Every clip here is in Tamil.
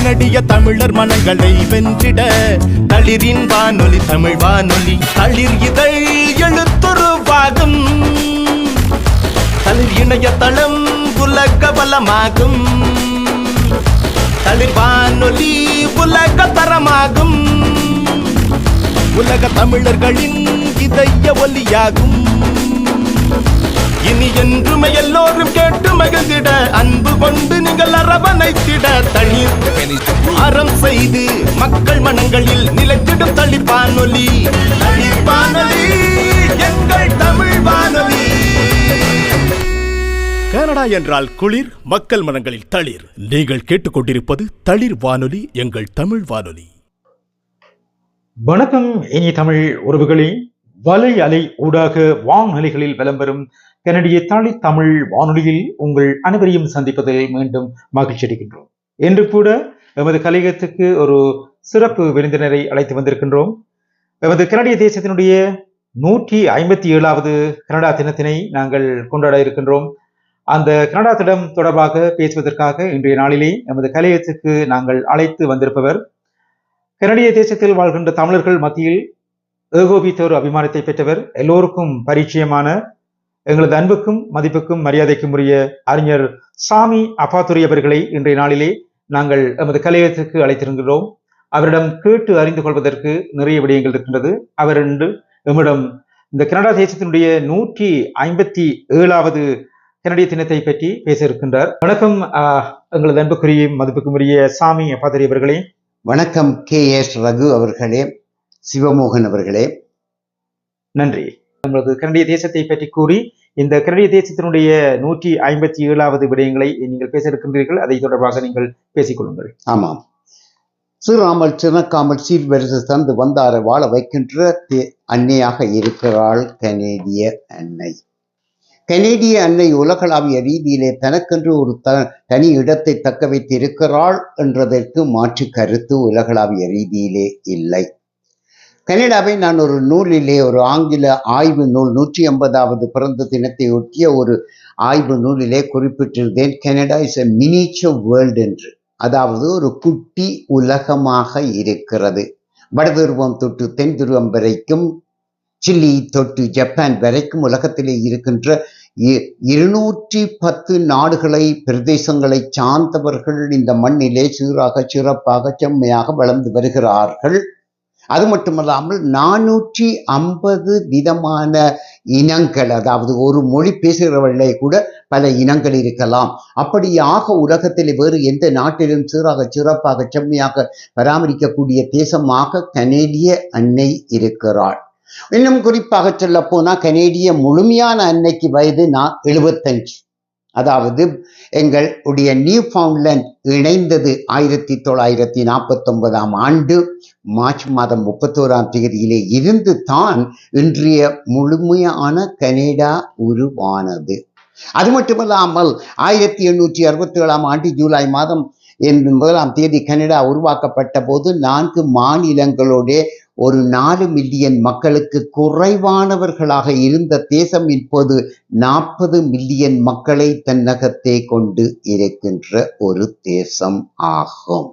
கனடிய தமிழர் மனங்களை வென்றிட தளிரின் வானொலி தமிழ் வானொலி. தளிர் இதழ் எழுத்துருவாகும், தளிர் இணையதளம் உலக பலமாகும். தளிர் வானொலி உலக தரமாகும், உலக தமிழர்களின் இதய ஒலியாகும். இனி என்றுமே எல்லோரும் கேட்டு மகிழ்ந்திட, அன்பு கொண்டு நீங்கள் அரவணைத்திட, தளிர் அறம் செய்து மக்கள் மனங்களில் நிலைத்திடும் தளிர் வானொலி. தளிர் வானொலி எங்கள் தமிழ் வானொலி. கனடா என்றால் குளிர், மக்கள் மனங்களில் தளிர். நீங்கள் கேட்டுக்கொண்டிருப்பது தளிர் வானொலி, எங்கள் தமிழ் வானொலி. வணக்கம் இனி தமிழ் உறவுகளே. வலை அலை ஊடாக வானொலிகளில் வலம் பெறும் கனடிய தமிழ் வானொலியில் உங்கள் அனைவரையும் சந்திப்பதில் மீண்டும் மகிழ்ச்சி அடைகின்றோம். என்று கூட எமது கலையகத்துக்கு ஒரு சிறப்பு விருந்தினரை அழைத்து வந்திருக்கின்றோம். எமது கனடிய தேசத்தினுடைய 157வது கனடா தினத்தினை நாங்கள் கொண்டாட இருக்கின்றோம். அந்த கனடா தினம் தொடர்பாக பேசுவதற்காக இன்றைய நாளிலே எமது கலையகத்துக்கு நாங்கள் அழைத்து வந்திருப்பவர் கனடிய தேசத்தில் வாழ்கின்ற தமிழர்கள் மத்தியில் ஏகோபித்த ஒரு அபிமானத்தை பெற்றவர், எல்லோருக்கும் பரிச்சயமான, எங்களது அன்புக்கும் மதிப்புக்கும் மரியாதைக்கும் உரிய அறிஞர் சாமி அப்பாத்துரை அவர்களை இன்றைய நாளிலே நாங்கள் எமது கலையகத்துக்கு அழைத்திருக்கிறோம். அவரிடம் கேட்டு அறிந்து கொள்வதற்கு நிறைய விடயங்கள் இருக்கின்றது. அவர் எம்மிடம் இந்த கனடா தேசத்தினுடைய 157வது கனடிய தினத்தை பற்றி பேச இருக்கின்றார். வணக்கம் எங்களது அன்புக்குரிய மதிப்புக்கும் உரிய சாமி அப்பாத்துரை அவர்களே. வணக்கம் KS ரகு அவர்களே, சிவமோகன் அவர்களே. நன்றி. நம்மளது கனடிய தேசத்தை பற்றி கூறி இந்த கனடிய தேசத்தினுடைய 157வது விடயங்களை நீங்கள் பேச இருக்கின்றீர்கள். அதை தொடர்பாக நீங்கள் பேசிக்கொள்ளுங்கள். ஆமாம், சிறாமல் சிறக்காமல் சீர்வரிசை தந்து வந்தார வாழ வைக்கின்ற அன்னையாக இருக்கிறாள் கனேடிய அன்னை. கனேடிய அன்னை உலகளாவிய ரீதியிலே தனக்கென்று ஒரு தனி இடத்தை தக்க வைத்து இருக்கிறாள் என்றதற்கு மாற்று கருத்து உலகளாவிய ரீதியிலே இல்லை. கனடாவை நான் ஒரு நூலிலே, ஒரு ஆங்கில ஆய்வு நூல், 150வது பிறந்த தினத்தை ஒட்டிய ஒரு ஆய்வு நூலிலே குறிப்பிட்டிருந்தேன். Canada is a miniature world என்று. அதாவது ஒரு குட்டி உலகமாக இருக்கிறது. வடதுருவம் தொட்டு தென் துருவம் வரைக்கும், சில்லி தொட்டு ஜப்பான் வரைக்கும் உலகத்திலே இருக்கின்ற 210 நாடுகளை, பிரதேசங்களை சார்ந்தவர்கள் இந்த மண்ணிலே சீராக சிறப்பாக செம்மையாக வளர்ந்து வருகிறார்கள். அது மட்டுமல்லாமல் 450 விதமான இனங்கள், அதாவது ஒரு மொழி பேசுகிறவர்களே கூட பல இனங்கள் இருக்கலாம். அப்படியாக உலகத்தில் வேறு எந்த நாட்டிலும் சீராக சிறப்பாக செம்மையாக பராமரிக்கக்கூடிய தேசமாக கனேடிய அன்னை இருக்கிறாள். இன்னும் குறிப்பாக சொல்ல போனா கனேடிய முழுமையான அன்னைக்கு வயது 75. அதாவது எங்களுடைய நியூ ஃபவுண்ட்லேண்ட் இணைந்தது 1949ஆம் ஆண்டு மார்ச் மாதம் 31ஆம் தேதியிலே இருந்து தான் இன்றைய முழுமையான கனடா உருவானது. அது மட்டுமல்லாமல் 1867ஆம் ஆண்டு ஜூலை மாதம் 1ஆம் தேதி கனடா உருவாக்கப்பட்ட போது 4 மாநிலங்களோட ஒரு 4 மில்லியன் மக்களுக்கு குறைவானவர்களாக இருந்த தேசம் இப்போது 40 மில்லியன் மக்களை தன்னகத்தே கொண்டு இருக்கின்ற ஒரு தேசம் ஆகும்.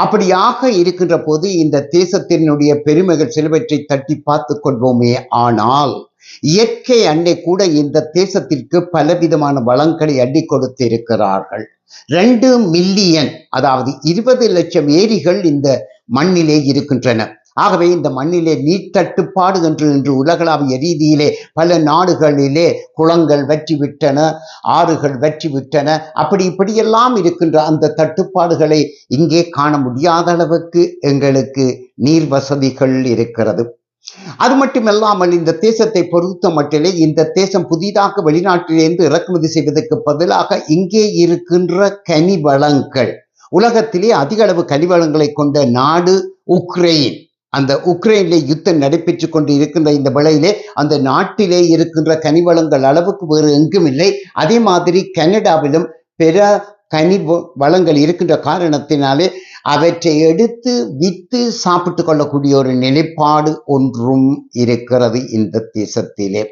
அப்படியாக இருக்கின்ற போது இந்த தேசத்தினுடைய பெருமைகள் சிலவற்றை தட்டி பார்த்து கொள்வோமே. ஆனால் இயற்கை அன்னை கூட இந்த தேசத்திற்கு பலவிதமான வளங்களை அள்ளி கொடுத்து இருக்கிறார்கள். 2 மில்லியன், அதாவது 20 லட்சம் ஏரிகள் இந்த மண்ணிலே இருக்கின்றன. ஆகவே இந்த மண்ணிலே நீர் தட்டுப்பாடு என்று இன்று உலகளாவிய ரீதியிலே பல நாடுகளிலே குளங்கள் வற்றிவிட்டன, ஆறுகள் வற்றிவிட்டன. இப்படியெல்லாம் இருக்கின்ற அந்த தட்டுப்பாடுகளை இங்கே காண முடியாத அளவுக்கு எங்களுக்கு நீர் வசதிகள் இருக்கிறது. அது மட்டுமல்லாமல் இந்த தேசத்தை பொறுத்த மட்டிலே இந்த தேசம் புதிதாக வெளிநாட்டிலிருந்து இறக்குமதி செய்வதற்கு பதிலாக இங்கே இருக்கின்ற கனி வளங்கள், உலகத்திலே அதிக அளவு கனிவளங்களை கொண்ட நாடு உக்ரைன். அந்த உக்ரைனிலே யுத்தம் நடைபெற்று கொண்டு இருக்கின்ற இந்த வேளையிலே அந்த நாட்டிலே இருக்கின்ற கனிவளங்கள் அளவுக்கு வேறு எங்கும் இல்லை. அதே மாதிரி கனடாவிலும் பிற கனி வளங்கள் இருக்கின்ற காரணத்தினாலே அவற்றை எடுத்து வித்து சாப்பிட்டு கொள்ளக்கூடிய ஒரு நிலைப்பாடு ஒன்றும் இருக்கிறது இந்த தேசத்திலே.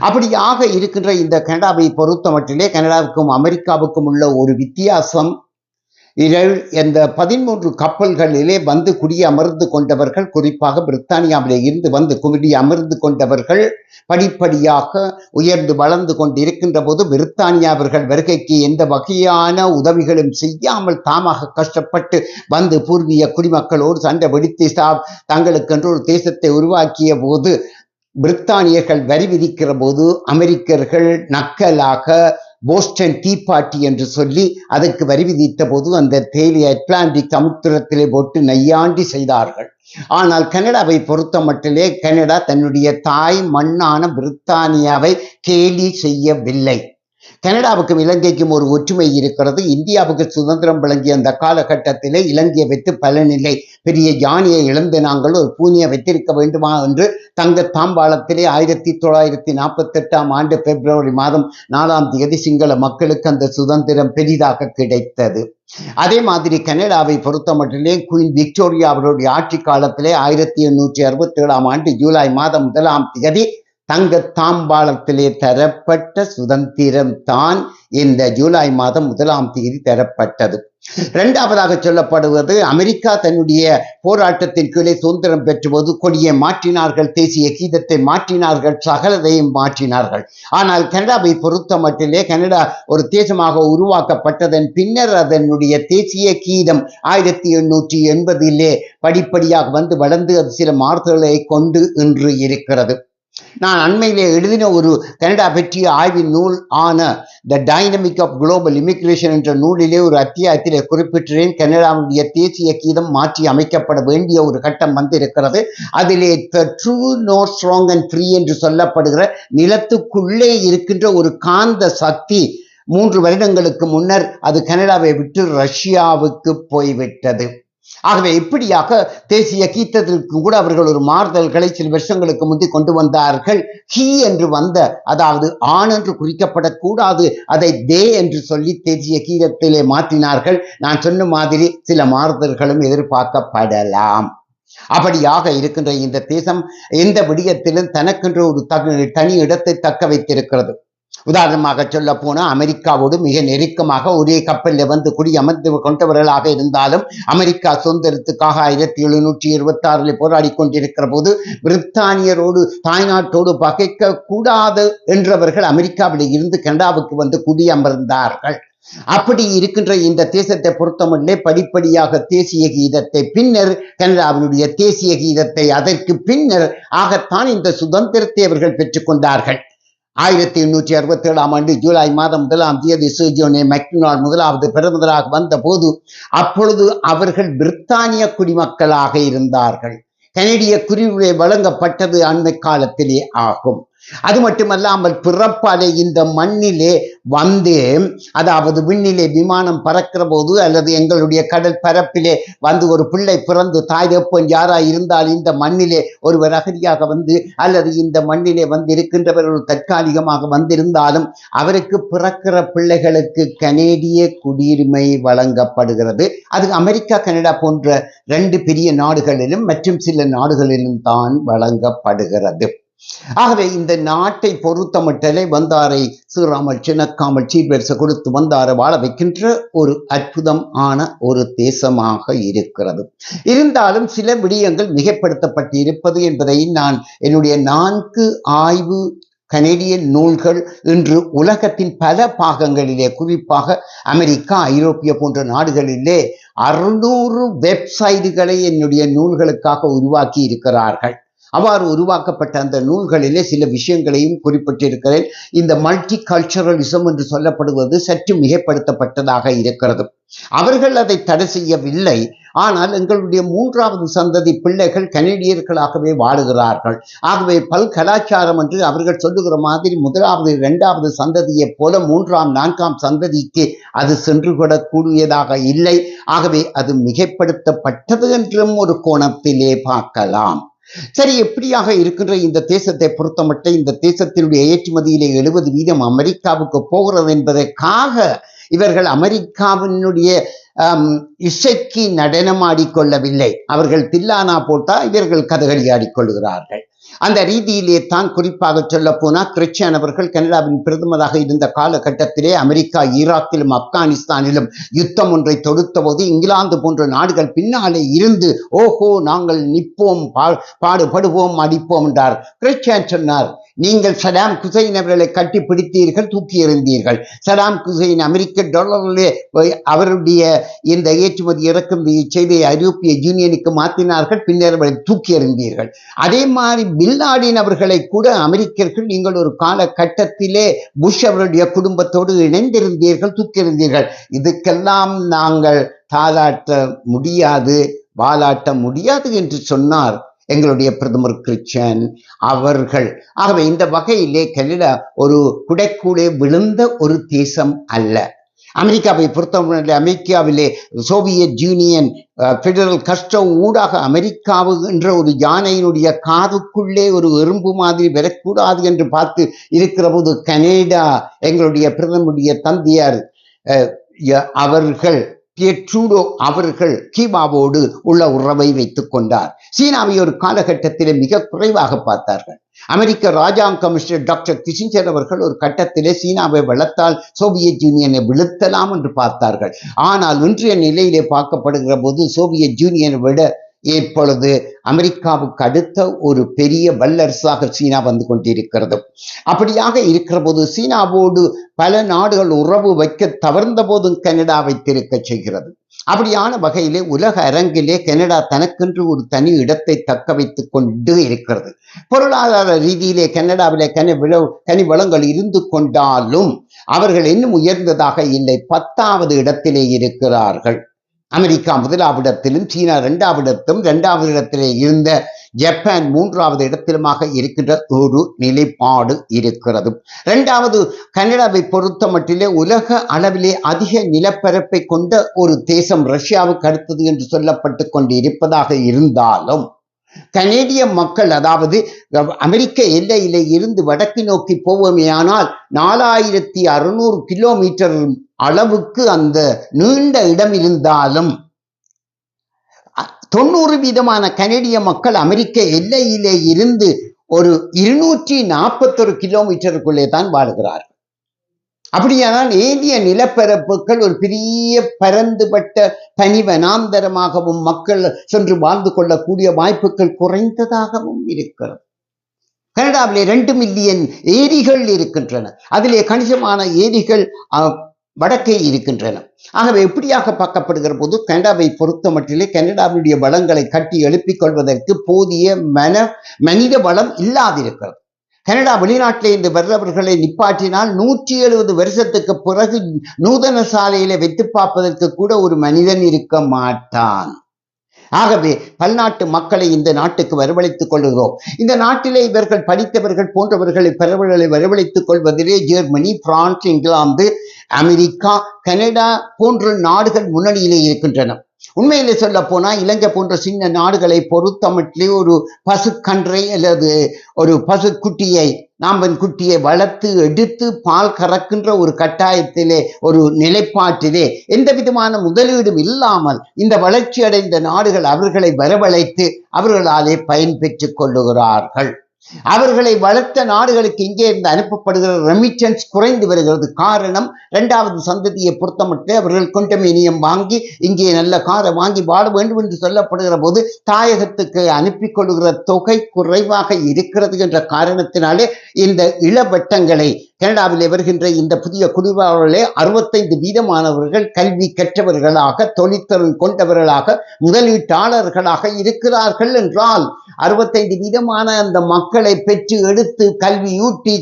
அப்படியாக இருக்கின்ற இந்த கனடாவை பொறுத்த மட்டிலே கனடாவுக்கும் அமெரிக்காவுக்கும் உள்ள ஒரு வித்தியாசம், இந்த 13 கப்பல்களிலே வந்து குடியமர்ந்து கொண்டவர்கள், குறிப்பாக பிரித்தானியாவிலே இருந்து வந்து குடியமர்ந்து கொண்டவர்கள் படிப்படியாக உயர்ந்து வளர்ந்து கொண்டிருக்கின்ற போது பிரித்தானியாவர்கள் வருகைக்கு எந்த வகையான உதவிகளும் செய்யாமல் தாமாக கஷ்டப்பட்டு வந்து பூர்வீக குடிமக்களோடு சண்டை வெடித்து தங்களுக்கென்று ஒரு தேசத்தை உருவாக்கிய போது பிரித்தானியர்கள் வரி விதிக்கிற போது அமெரிக்கர்கள் நக்கலாக போஸ்டன் டீ பார்ட்டி என்று சொல்லி அதற்கு வரி விதித்த போது அந்த தேயிலை அட்லாண்டிக் சமுத்திரத்திலே போட்டு நையாண்டி செய்தார்கள். ஆனால் கனடாவை பொறுத்த மட்டிலே கனடா தன்னுடைய தாய் மண்ணான பிரித்தானியாவை கேலி செய்யவில்லை. கனடாவுக்கும் இலங்கைக்கும் ஒரு ஒற்றுமை இருக்கிறது. இந்தியாவுக்கு சுதந்திரம் வழங்கிய அந்த காலகட்டத்திலே இலங்கையை வைத்து பலனில்லை, பெரிய யானையை இழந்து நாங்கள் ஒரு பூனியை வைத்திருக்க வேண்டுமா என்று தங்க தாம்பாளத்திலே 1948 பிப்ரவரி மாதம் 4 சிங்கள மக்களுக்கு அந்த சுதந்திரம் பெரிதாக கிடைத்தது. அதே மாதிரி கனடாவை பொறுத்த மட்டிலே குயின் விக்டோரியா அவருடைய ஆட்சி காலத்திலே 1867 ஜூலை மாதம் 1 தங்க தாம்பாளத்திலே தரப்பட்ட சுதந்திரம் தான் இந்த ஜூலை மாதம் 1 தரப்பட்டது. இரண்டாவதாக சொல்லப்படுவது, அமெரிக்கா தன்னுடைய போராட்டத்தின் கீழே சுதந்திரம் பெற்றுவது கொடியை மாற்றினார்கள், தேசிய கீதத்தை மாற்றினார்கள், சகலதையும் மாற்றினார்கள். ஆனால் கனடாவை பொறுத்த மட்டிலே கனடா ஒரு தேசமாக உருவாக்கப்பட்டதன் பின்னர் அதனுடைய தேசிய கீதம் 1880 படிப்படியாக வந்து வளர்ந்து அது சில மாறுதல்களை கொண்டு இன்று இருக்கிறது. நான் அண்மையிலே எழுதின ஒரு கனடா பற்றிய ஆய்வின் நூல் ஆன the dynamic of global immigration என்ற நூலிலே ஒரு அத்தியாயத்திலே குறிப்பிட்டேன். கனடாவுடைய தேசிய கீதம் மாற்றி அமைக்கப்பட வேண்டிய ஒரு கட்டம் வந்து இருக்கிறது. அதிலே the true north strong and free என்று சொல்லப்படுகிற நிலத்துக்குள்ளே இருக்கின்ற ஒரு காந்த சக்தி 3 வருடங்களுக்கு முன்னர் அது கனடாவை விட்டு ரஷ்யாவுக்கு போய்விட்டது. ஆகவே இப்படியாக தேசிய கீதத்திற்கு கூட அவர்கள் ஒரு மாறுதல்களை சில வருஷங்களுக்கு முந்தி கொண்டு வந்தார்கள். ஹி என்று வந்த, அதாவது ஆண் என்று குறிக்கப்படக்கூடாது, அதை தே என்று சொல்லி தேசிய கீதத்திலே மாற்றினார்கள். நான் சொன்ன மாதிரி சில மாறுதல்களும் எதிர்பார்க்கப்படலாம். அப்படியாக இருக்கின்ற இந்த தேசம் எந்த விடயத்திலும் தனக்கென்று ஒரு தனி இடத்தை தக்க வைத்திருக்கிறது. உதாரணமாக சொல்ல போனா அமெரிக்காவோடு மிக நெருக்கமாக ஒரே கப்பலில் வந்து குடியமர்ந்து கொண்டவர்களாக இருந்தாலும் அமெரிக்கா சுதந்திரத்துக்காக 1726 போராடி கொண்டிருக்கிற போது பிரித்தானியரோடு தாய்நாட்டோடு பகைக்க கூடாது என்றவர்கள் அமெரிக்காவில் இருந்து கனடாவுக்கு வந்து குடியமர்ந்தார்கள். அப்படி இருக்கின்ற இந்த தேசத்தை பொறுத்தமட்டிலே படிப்படியாக தேசிய கீதத்தை, பின்னர் கனடாவினுடைய தேசிய கீதத்தை, அதற்கு பின்னர் ஆகத்தான் இந்த சுதந்திரத்தை அவர்கள் பெற்றுக்கொண்டார்கள். 1867 ஜூலை மாதம் 1 சர் ஜான் மெக்டொனால்ட் முதலாவது பிரதமராக வந்த போது அப்பொழுது அவர்கள் பிரித்தானிய குடிமக்களாக இருந்தார்கள். கனடிய குடியுரிமை வழங்கப்பட்டது அண்மை காலத்திலே ஆகும். அது மட்டுமல்லாமல் பிறப்பாலே இந்த மண்ணிலே வந்து, அதாவது விண்ணிலே விமானம் பறக்கிற போது அல்லது எங்களுடைய கடல் பரப்பிலே வந்து ஒரு பிள்ளை பிறந்து தாய் தகப்பன் யாராய் இருந்தால் இந்த மண்ணிலே ஒருவர் அகதியாக வந்து அல்லது இந்த மண்ணிலே வந்து இருக்கின்றவர்கள் தற்காலிகமாக வந்திருந்தாலும் அவருக்கு பிறக்கிற பிள்ளைகளுக்கு கனேடிய குடியுரிமை வழங்கப்படுகிறது. அது அமெரிக்கா கனடா போன்ற 2 பெரிய நாடுகளிலும் மற்றும் சில நாடுகளிலும் தான் வழங்கப்படுகிறது. ஆகவே இந்த நாட்டை பொறுத்தமட்டலே வந்தாரை சீராமல் சின்னக்காமல் சீர்வரிசை கொடுத்து வந்தாரை வாழ வைக்கின்ற ஒரு அற்புதம் ஆன ஒரு தேசமாக இருக்கிறது. இருந்தாலும் சில விடயங்கள் மிகைப்படுத்தப்பட்டு இருப்பது என்பதை நான் என்னுடைய 4 ஆய்வு கனேடியன் நூல்கள் இன்று உலகத்தின் பல பாகங்களிலே, குறிப்பாக அமெரிக்கா, ஐரோப்பிய போன்ற நாடுகளிலே 600 வெப்சைட்டுகளை என்னுடைய நூல்களுக்காக உருவாக்கி இருக்கிறார்கள். அவ்வாறு உருவாக்கப்பட்ட அந்த நூல்களிலே சில விஷயங்களையும் குறிப்பிட்டிருக்கிறேன். இந்த மல்டி கல்ச்சரலிசம் என்று சொல்லப்படுவது சற்று மிகைப்படுத்தப்பட்டதாக இருக்கிறது. அவர்கள் அதை தடை செய்யவில்லை. ஆனால் எங்களுடைய 3வது சந்ததி பிள்ளைகள் கனேடியர்களாகவே வாழுகிறார்கள். ஆகவே பல்கலாச்சாரம் என்று அவர்கள் சொல்லுகிற மாதிரி 1வது 2வது சந்ததியை போல 3ஆம் 4ஆம் சந்ததிக்கு அது சென்று விடக்கூடியதாக இல்லை. ஆகவே அது மிகைப்படுத்தப்பட்டது என்றும் ஒரு கோணத்திலே பார்க்கலாம். சரி, எப்படியாக இருக்கின்ற இந்த தேசத்தை பொறுத்தமட்ட இந்த தேசத்தினுடைய ஏற்றுமதியிலே 70% அமெரிக்காவுக்கு போகிறது என்பதற்காக இவர்கள் அமெரிக்காவினுடைய இசைக்கு நடனம் ஆடிக்கொள்ளவில்லை. அவர்கள் தில்லானா போட்டா இவர்கள் கதகளி ஆடிக்கொள்கிறார்கள். அந்த ரீதியிலே தான் குறிப்பாக சொல்ல போனால் கிறிஸ்டியன் அவர்கள் கனடாவின் பிரதமராக இருந்த காலகட்டத்திலே அமெரிக்கா ஈராக்கிலும் ஆப்கானிஸ்தானிலும் யுத்தம் ஒன்றை தொடுத்த போது இங்கிலாந்து போன்ற நாடுகள் பின்னாலே இருந்து ஓஹோ நாங்கள் நிற்போம், பாடுபடுவோம், அடிப்போம் என்றார். கிறிஸ்டியன் சொன்னார், நீங்கள் சடாம் ஹுசைன் அவர்களை கட்டி பிடித்தீர்கள், தூக்கி எறிந்தீர்கள். சடாம் ஹுசைன் அமெரிக்க டாலரிலே அவருடைய இந்த ஏற்றுமதி இறக்குமதி செய்தி ஐரோப்பிய யூனியனுக்கு மாற்றினார்கள், பின்னர் அவரை தூக்கி எறிந்தீர்கள். அதே மாதிரி பின்லாடின் அவர்களை கூட அமெரிக்கர்கள் நீங்கள் ஒரு காலகட்டத்திலே புஷ் அவருடைய குடும்பத்தோடு இணைந்திருந்தீர்கள், தூக்கி எறிந்தீர்கள். இதுக்கெல்லாம் நாங்கள் தாளாட்ட முடியாது, வாலாட்ட முடியாது என்று சொன்னார் எங்களுடைய பிரதமர் கிறிஸ்டியன் அவர்கள். ஆகவே இந்த வகையிலே கனடா ஒரு குடைக்கூடே விழுந்த ஒரு தேசம் அல்ல. அமெரிக்காவை பொறுத்தவரை அமெரிக்காவிலே சோவியத் யூனியன் பெடரல் கஸ்டோ ஊடாக அமெரிக்காவு என்ற ஒரு யானையினுடைய காதுக்குள்ளே ஒரு எறும்பு மாதிரி வரக்கூடாது என்று பார்த்து இருக்கிற போது கனடா எங்களுடைய பிரதமருடைய தந்தையார் அவர்கள் ட்ரூடோ அவர்கள் கீபாவோடு உள்ள உறவை வைத்துக் கொண்டார். சீனாவை ஒரு காலகட்டத்திலே மிக குறைவாக பார்த்தார்கள். அமெரிக்க ராஜாங்க கமிஷனர் டாக்டர் கிசிஞ்சர் அவர்கள் ஒரு கட்டத்திலே சீனாவை வளர்த்தால் சோவியத் யூனியனை வீழ்த்தலாம் என்று பார்த்தார்கள். ஆனால் இன்றைய நிலையிலே பார்க்கப்படுகிற போது சோவியத் யூனியனை விட இப்பொழுது அமெரிக்காவுக்கு அடுத்த ஒரு பெரிய வல்லரசாக சீனா வந்து கொண்டிருக்கிறது. அப்படியாக இருக்கிற போது சீனாவோடு பல நாடுகள் உறவு வைக்க தவறுந்த போதும் கனடா வைத்திருக்க செய்கிறது. அப்படியான வகையிலே உலக அரங்கிலே கனடா தனக்கென்று ஒரு தனி இடத்தை தக்க வைத்துக் கொண்டு இருக்கிறது. பொருளாதார ரீதியிலே கனடாவிலே கனி வளங்கள் இருந்து கொண்டாலும் அவர்கள் இன்னும் உயர்ந்ததாக இல்லை, 10வது இடத்திலே இருக்கிறார்கள். அமெரிக்கா 1வது இடத்திலும் சீனா 2வது இடத்திலும் 2வது இடத்திலே இருந்த ஜப்பான் 3வது இடத்திலுமாக இருக்கின்ற ஒரு நிலைப்பாடு இருக்கிறது. 2வது கனடாவை பொறுத்த மட்டிலே உலக அளவிலே அதிக நிலப்பரப்பை கொண்ட ஒரு தேசம் ரஷ்யாவுக்கு அடுத்தது என்று சொல்லப்பட்டு கொண்டு இருப்பதாக இருந்தாலும் கனேடிய மக்கள், அதாவது அமெரிக்க எல்லையிலே இருந்து வடக்கு நோக்கி போவோமேயானால் 4600 கிலோமீட்டர் அளவுக்கு அந்த நீண்ட இடம் இருந்தாலும் 90% கனேடிய மக்கள் அமெரிக்க எல்லையிலே இருந்து ஒரு 241 கிலோமீட்டருக்குள்ளே தான் வாழ்கிறார்கள். அப்படியானால் ஏதிய நிலப்பரப்புகள் ஒரு பெரிய பரந்துபட்ட பனிவனாந்தரமாகவும் மக்கள் சென்று வாழ்ந்து கொள்ளக்கூடிய வாய்ப்புகள் குறைந்ததாகவும் இருக்கிறது. கனடாவிலே 2 மில்லியன் ஏரிகள் இருக்கின்றன. அதிலே கணிசமான ஏரிகள் வடக்கே இருக்கின்றன. ஆகவே எப்படியாக பார்க்கப்படுகிற போது கனடாவை பொறுத்த மட்டிலே கனடாவுடைய வளங்களை கட்டி எழுப்பிக் கொள்வதற்கு போதிய மனித வளம் இல்லாதிருக்கிறது. கனடா வெளிநாட்டிலே இருந்து வர்றவர்களை நிப்பாட்டினால் 170 வருஷத்துக்கு பிறகு நூதன சாலையில வைத்து பார்ப்பதற்கு கூட ஒரு மனிதன் இருக்க மாட்டான். ஆகவே பல்நாட்டு மக்களை இந்த நாட்டுக்கு வரவழைத்துக் கொள்கிறோம். இந்த நாட்டிலே இவர்கள் படித்தவர்கள் போன்றவர்களை பரவல்களை வரவழைத்துக் கொள்வதிலே Germany, France, England, America, Canada போன்ற நாடுகள் முன்னணியிலே இருக்கின்றன. உண்மையிலே சொல்ல போனா இலங்கை போன்ற சின்ன நாடுகளை பொறுத்தமட்டிலே ஒரு பசுக்கன்றை அல்லது ஒரு பசுக்குட்டியை நாம்பன் குட்டியை வளர்த்து எடுத்து பால் கறக்கின்ற ஒரு கட்டாயத்திலே ஒரு நிலைப்பாட்டிலே எந்த விதமான முதலீடும் இல்லாமல் இந்த வளர்ச்சி அடைந்த நாடுகள் அவர்களை வரவழைத்து அவர்களாலே பயன்பெற்றுக் கொள்ளுகிறார்கள். அவர்களை வளர்த்த நாடுகளுக்கு இங்கே இருந்து அனுப்பப்படுகிற ரெமிட்டன்ஸ் குறைந்து வருகிறது. காரணம், 2வது சந்ததியை பொறுத்தமட்டு அவர்கள் கொண்டமேனியம் வாங்கி இங்கே நல்ல காரை வாங்கி வாழ வேண்டும் என்று சொல்லப்படுகிற போது தாயகத்துக்கு அனுப்பி கொள்ளுகிற தொகை குறைவாக இருக்கிறது என்ற காரணத்தினாலே இந்த இளவட்டங்களை கனடாவிலே வருகின்ற இந்த புதிய குடிவரவுகளே 65% கல்வி கற்றவர்களாக, தொழிற்திறன் கொண்டவர்களாக, முதலீட்டாளர்களாக இருக்கிறார்கள் என்றால் 65% அந்த மக்களை பெற்று எடுத்து கல்வியூட்டி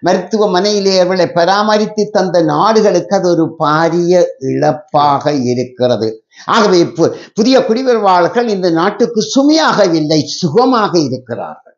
மருத்துவமனையிலே அவர்களை பராமரித்து தந்த நாடுகளுக்கு அது ஒரு பாரிய இழப்பாக இருக்கிறது. ஆகவே புதிய குடிவரவாளர்கள் இந்த நாட்டுக்கு சுமையாக இல்லை, சுகமாக இருக்கிறார்கள்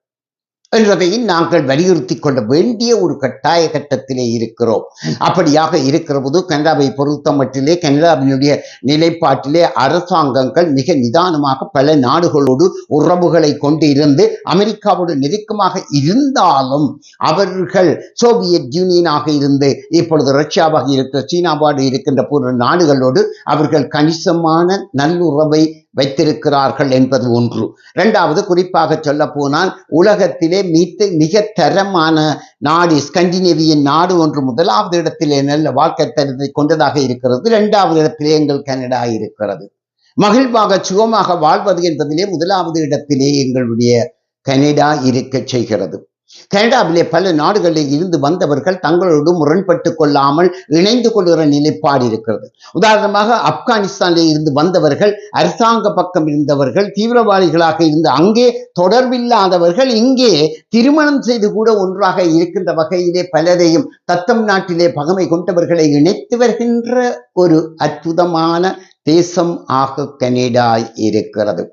என்பதை நாங்கள் வலியுறுத்தி கொள்ள வேண்டிய ஒரு கட்டாய கட்டத்திலே இருக்கிறோம். அப்படியாக இருக்கிற போது கனடாவை பொறுத்த மட்டிலே கனடாவினுடைய நிலைப்பாட்டிலே அரசாங்கங்கள் மிக நிதானமாக பல நாடுகளோடு உறவுகளை கொண்டு இருந்து அமெரிக்காவோடு நெருக்கமாக இருந்தாலும் அவர்கள் சோவியத் யூனியனாக இருந்து இப்பொழுது ரஷ்யாவாக இருக்கிற சீனாவோடு இருக்கின்ற போன்ற நாடுகளோடு அவர்கள் கணிசமான நல்லுறவை வைத்திருக்கிறார்கள் என்பது ஒன்று. இரண்டாவது, குறிப்பாக சொல்ல போனால் உலகத்திலே மிக தரமான நாடு ஸ்கண்டினேவியன் நாடு ஒன்று முதலாவது இடத்திலே நல்ல வாழ்க்கை தரத்தை கொண்டதாக இருக்கிறது. இரண்டாவது இடத்திலே எங்கள் கனடா இருக்கிறது. மகிழ்வாக சுகமாக வாழ்வது என்பதிலே முதலாவது இடத்திலே எங்களுடைய கனடா இருக்க செய்கிறது. கனடாவிலே பல நாடுகளில் இருந்து வந்தவர்கள் தங்களோடு முரண்பட்டு கொள்ளாமல் இணைந்து கொள்கிற நிலைப்பாடு இருக்கிறது. உதாரணமாக ஆப்கானிஸ்தானில் இருந்து வந்தவர்கள், அரசாங்க பக்கம் இருந்தவர்கள், தீவிரவாதிகளாக இருந்து அங்கே தொடர்பில்லாதவர்கள் இங்கே திருமணம் செய்து கூட ஒன்றாக இருக்கின்ற வகையிலே பலரையும் தத்தம் நாட்டிலே பகமை கொண்டவர்களை இணைத்து வருகின்ற ஒரு அற்புதமான தேசம் ஆக கனடா இருக்கிறது.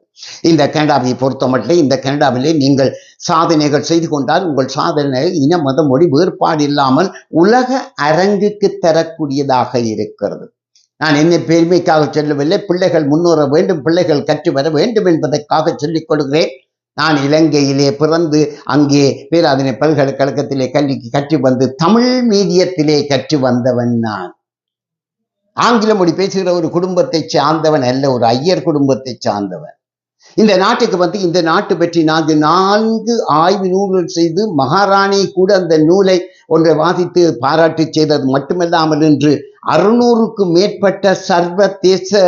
இந்த கனடாவை பொறுத்தமட்டில் இந்த கனடாவிலே நீங்கள் சாதனைகள் செய்து கொண்டால் உங்கள் சாதனை இன மத மொழி வேறுபாடு இல்லாமல் உலக அரங்குக்கு தரக்கூடியதாக இருக்கிறது. நான் என்ன பெருமைக்காக சொல்லவில்லை, பிள்ளைகள் முன்னேற வேண்டும், பிள்ளைகள் கற்று வர வேண்டும் என்பதற்காக சொல்லிக் கொள்கிறேன். நான் இலங்கையிலே பிறந்து அங்கே பேராதனை பல்கலைக்கழகத்திலே கல்விக்கு கற்று வந்து தமிழ் மீடியத்திலே கற்று வந்தவன். நான் ஆங்கில மொழி பேசுகிற ஒரு குடும்பத்தை சார்ந்தவன் அல்ல, ஒரு ஐயர் குடும்பத்தை சார்ந்தவன். இந்த நாட்டுக்கு வந்து இந்த நாட்டு பற்றி 4 ஆய்வு நூல்கள் செய்து மகாராணி கூட அந்த நூலை ஒன்றை வாசித்து பாராட்டு செய்தது மட்டுமல்லாமல் இன்று 600க்கும் மேற்பட்ட சர்வதேச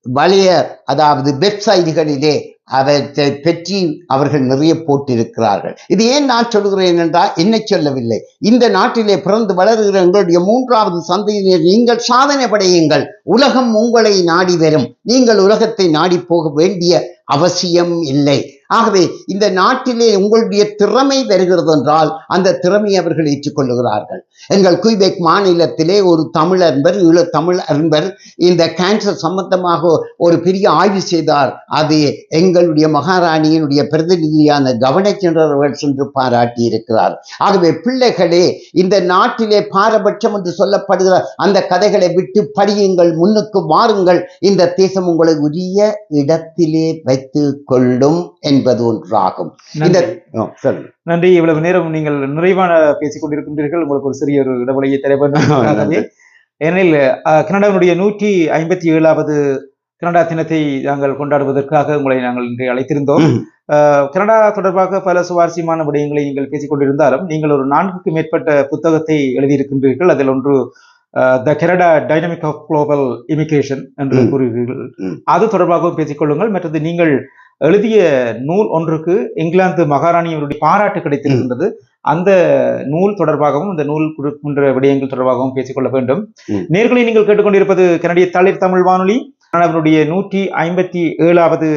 வலைய அதாவது வெப்சைட்டுகளிலே அவற்றை பற்றி அவர்கள் நிறைய போட்டிருக்கிறார்கள். இது ஏன் நான் சொல்கிறேன் என்றால் என்னை சொல்லவில்லை, இந்த நாட்டிலே பிறந்து வளர்கிற எங்களுடைய 3வது சந்ததியினர் நீங்கள் சாதனை படையுங்கள், உலகம் உங்களை நாடி வரும், நீங்கள் உலகத்தை நாடி போக வேண்டிய அவசியம் இல்லை. ஆகவே இந்த நாட்டிலே உங்களுடைய திறமை வருகிறது என்றால் அந்த திறமையை அவர்கள் ஏற்றுக்கொள்ளுகிறார்கள். எங்கள் குய்பெக் மாநிலத்திலே ஒரு தமிழ் அன்பர் இந்த கேன்சர் சம்பந்தமாக ஒரு பெரிய ஆய்வு செய்தார். அது எங்களுடைய மகாராணியினுடைய பிரதிநிதியான கவர்னர் ஜெனரல் அவர்கள் சென்று பாராட்டி இருக்கிறார். ஆகவே பிள்ளைகளே, இந்த நாட்டிலே பாரபட்சம் என்று சொல்லப்படுகிற அந்த கதைகளை விட்டு படியுங்கள், முன்னுக்கு வாருங்கள். இந்த தேசம் உங்களை உரிய இடத்திலே வைத்து கொள்ளும் என்பது ஒன்றாகும். நன்றி. இவ்வளவு நேரம் நீங்கள் நிறைவான பேசிக் கொண்டிருக்கின்றீர்கள். உங்களுக்கு ஒரு சிறிய ஒரு இடைவெளியை தரவே, ஏனெனில் கனடாவினுடைய 157வது கனடா தினத்தை நாங்கள் கொண்டாடுவதற்காக உங்களை நாங்கள் இன்று அழைத்திருந்தோம். கனடா தொடர்பாக பல சுவாரஸ்யமான விடயங்களை நீங்கள் பேசிக் கொண்டிருந்தாலும் நீங்கள் ஒரு 4க்கும் மேற்பட்ட புத்தகத்தை எழுதியிருக்கின்றீர்கள். அதில் ஒன்று the Canada dynamic of global immigration என்று கூறுகிறீர்கள். அது தொடர்பாகவும் பேசிக்கொள்ளுங்கள். மற்றது நீங்கள் எழுதிய நூல் ஒன்றுக்கு இங்கிலாந்து மகாராணியருடைய பாராட்டு கிடைத்திருக்கின்றது. அந்த நூல் தொடர்பாகவும் இந்த நூல் கொடுக்கின்ற விடயங்கள் தொடர்பாகவும் பேசிக்கொள்ள வேண்டும். நேர்களை நீங்கள் கேட்டுக்கொண்டிருப்பது கனடிய தமிழ் வானொலி. கனடாவினுடைய 157வது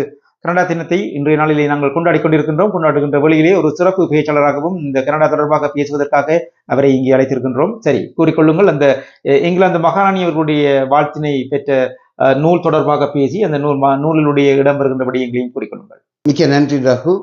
கனடா தினத்தை இன்றைய நாளிலே நாங்கள் கொண்டாடி கொண்டிருக்கின்றோம். கொண்டாடுகின்ற வழியிலே ஒரு சிறப்பு பேச்சாளராகவும் இந்த கனடா தொடர்பாக பேசுவதற்காக அவரை இங்கே அழைத்திருக்கின்றோம். சரி, கூறிக்கொள்ளுங்கள். அந்த இங்கிலாந்து மகாராணி அவர்களுடைய வாழ்த்தினை பெற்ற நூல் தொடர்பாக பேசி அந்த நூலினுடைய இடம் வருகின்ற விடயங்களையும் கூறிக்கொள்ளுங்கள். மிக்க நன்றி ரகு.